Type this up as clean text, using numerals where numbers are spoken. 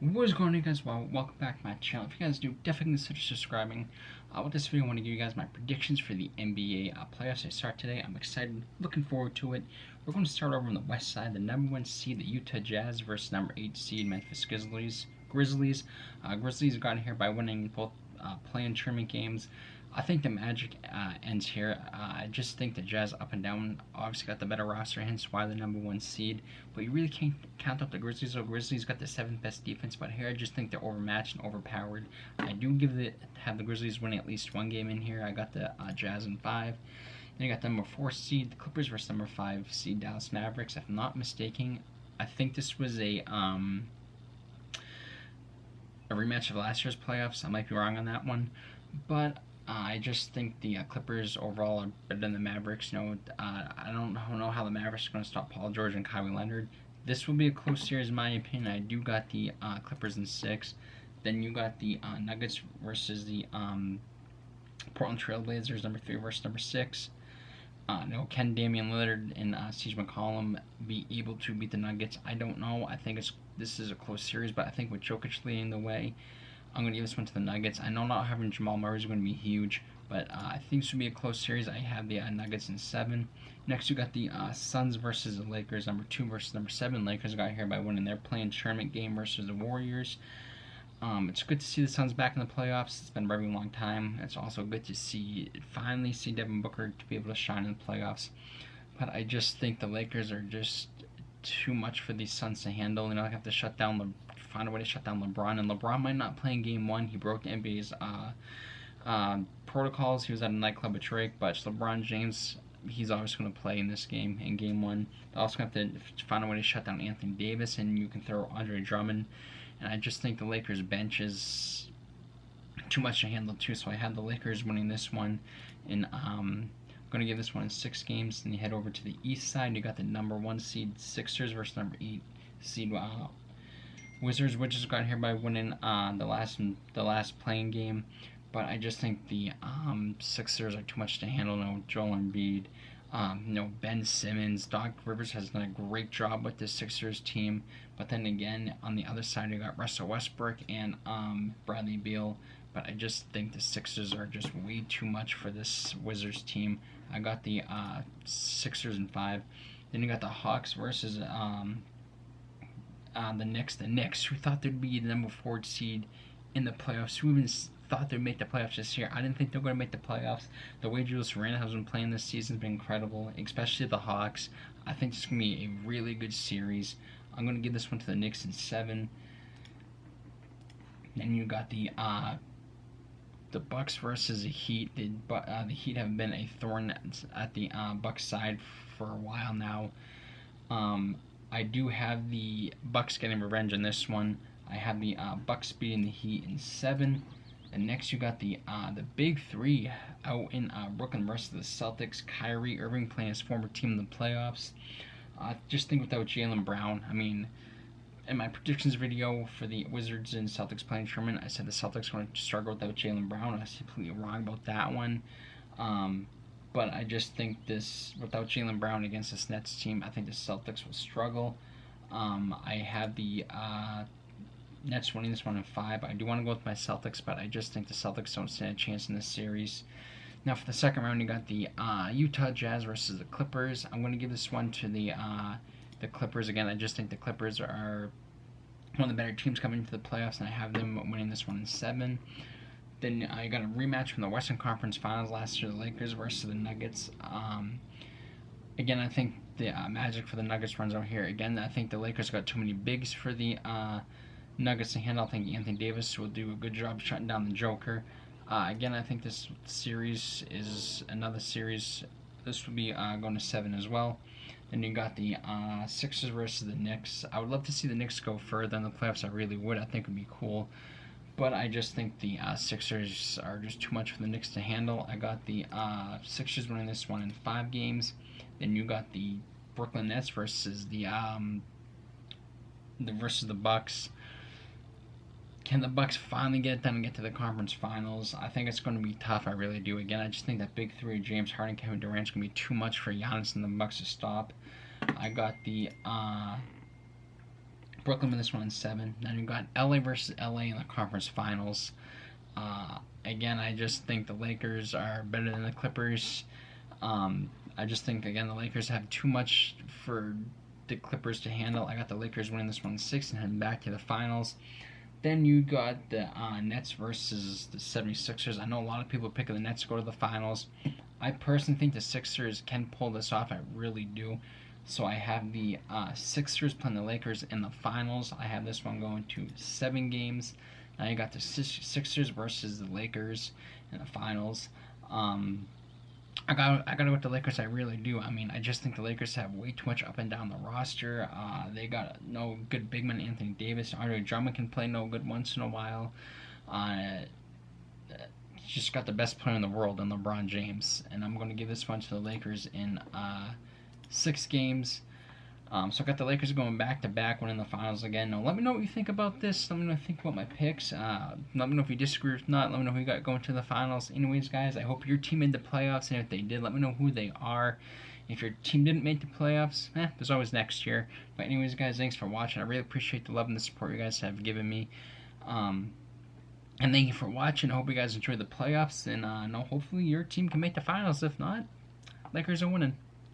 What is going on, guys? Well, welcome back to my channel. If you guys do, definitely consider subscribing. With this video, I want to give you guys my predictions for the NBA playoffs. They start today. I'm excited, looking forward to it. We're going to start over on the west side. The number 1 seed, the Utah Jazz, versus number 8 seed, Memphis Grizzlies. Grizzlies got here by winning both play-in tournament games. I think the Magic ends here. I just think the Jazz up and down obviously got the better roster, hence why the number 1 seed. But you really can't count out the Grizzlies. So Grizzlies got the 7th best defense, but here I just think they're overmatched and overpowered. I do have the Grizzlies winning at least one game in here. I got the Jazz in 5. Then you got the number 4 seed, the Clippers, versus number 5 seed, Dallas Mavericks. If I'm not mistaken, I think this was a rematch of last year's playoffs. I might be wrong on that one, but I just think the Clippers overall are better than the Mavericks. I don't know how the Mavericks are going to stop Paul George and Kawhi Leonard. This will be a close series in my opinion. I do got the Clippers in 6. Then you got the Nuggets versus the Portland Trailblazers, number 3 versus number 6. Can Damian Lillard and CJ McCollum be able to beat the Nuggets? I don't know. I think this is a close series, but I think with Jokic leading the way, I'm going to give this one to the Nuggets. I know not having Jamal Murray is going to be huge, but I think this will be a close series. I have the Nuggets in 7. Next, you got the Suns versus the Lakers, number 2 versus number 7. Lakers got here by winning their play-in tournament game versus the Warriors. It's good to see the Suns back in the playoffs. It's been a very long time. It's also good to finally see Devin Booker to be able to shine in the playoffs. But I just think the Lakers are just too much for these Suns to handle. They have to find a way to shut down LeBron. And LeBron might not play in Game 1. He broke the NBA's protocols. He was at a nightclub with Drake. But LeBron James, he's always going to play in this game, in Game 1. They also have to find a way to shut down Anthony Davis. And you can throw Andre Drummond. And I just think the Lakers' bench is too much to handle too. So I have the Lakers winning this one. And I'm going to give this one in 6 games. Then you head over to the east side. You got the number 1 seed Sixers versus number 8 seed Wizards. Wizards got here by winning the last playing game. But I just think the Sixers are too much to handle. No Joel Embiid. Ben Simmons. Doc Rivers has done a great job with this Sixers team. But then again, on the other side, you got Russell Westbrook and Bradley Beal. But I just think the Sixers are just way too much for this Wizards team. I got the Sixers in 5. Then you got the Hawks versus the Knicks. The Knicks, who thought they'd be the number 4 seed in the playoffs, who even thought they'd make the playoffs this year. I didn't think they were going to make the playoffs. The way Julius Randle has been playing this season has been incredible, especially the Hawks. I think it's going to be a really good series. I'm going to give this one to the Knicks in 7. Then you got the Bucks versus the Heat. The Heat have been a thorn at the Bucks side for a while now. I do have the Bucks getting revenge in this one. I have the Bucks beating the Heat in 7. And next you got the big 3 out in Brooklyn versus the Celtics. Kyrie Irving playing his former team in the playoffs. Just think without Jaylen Brown. I mean, in my predictions video for the Wizards and Celtics playing tournament, I said the Celtics were going to struggle without Jaylen Brown. I was completely wrong about that one. But I just think without Jaylen Brown against this Nets team, I think the Celtics will struggle. I have the Nets winning this one in 5. I do want to go with my Celtics, but I just think the Celtics don't stand a chance in this series. Now for the second round, you got the Utah Jazz versus the Clippers. I'm going to give this one to the Clippers again. I just think the Clippers are one of the better teams coming into the playoffs, and I have them winning this one in 7. Then I got a rematch from the Western Conference Finals last year, the Lakers versus the Nuggets. Again, I think the magic for the Nuggets runs out here. Again, I think the Lakers got too many bigs for the Nuggets to handle. I think Anthony Davis will do a good job shutting down the Joker. Again, I think this series is another series. This will be going to 7 as well. Then you got the Sixers versus the Knicks. I would love to see the Knicks go further in the playoffs. I really would. I think it would be cool. But I just think the Sixers are just too much for the Knicks to handle. I got the Sixers winning this one in 5 games. Then you got the Brooklyn Nets versus the Bucks. Can the Bucks finally get it done and get to the conference finals? I think it's going to be tough. I really do. Again, I just think that big 3, James Harden, Kevin Durant, is going to be too much for Giannis and the Bucks to stop. I got the Brooklyn with this one in 7. Then you got LA versus LA in the conference finals. Again, I just think the Lakers are better than the Clippers. I just think, again, the Lakers have too much for the Clippers to handle. I got the Lakers winning this one in 6 and heading back to the finals. Then you got the Nets versus the 76ers. I know a lot of people picking the Nets to go to the finals. I personally think the Sixers can pull this off. I really do. So I have the Sixers playing the Lakers in the finals. I have this one going to 7 games. Now you got the Sixers versus the Lakers in the finals. I gotta go with the Lakers. I really do. I mean, I just think the Lakers have way too much up and down the roster. They got no good big man. Anthony Davis, Andre Drummond can play no good once in a while. Just got the best player in the world in LeBron James, and I'm going to give this one to the Lakers in 6 games. So I got the Lakers going back to back, winning the finals again. Now let me know what you think about this. Let me know what you think about my picks. Let me know if you disagree or not. Let me know who you got going to the finals. Anyways, guys, I hope your team made the playoffs, and if they did, let me know who they are. If your team didn't make the playoffs, there's always next year. But anyways, guys, thanks for watching. I really appreciate the love and the support you guys have given me. And thank you for watching. I hope you guys enjoyed the playoffs, and hopefully your team can make the finals. If not, Lakers are winning.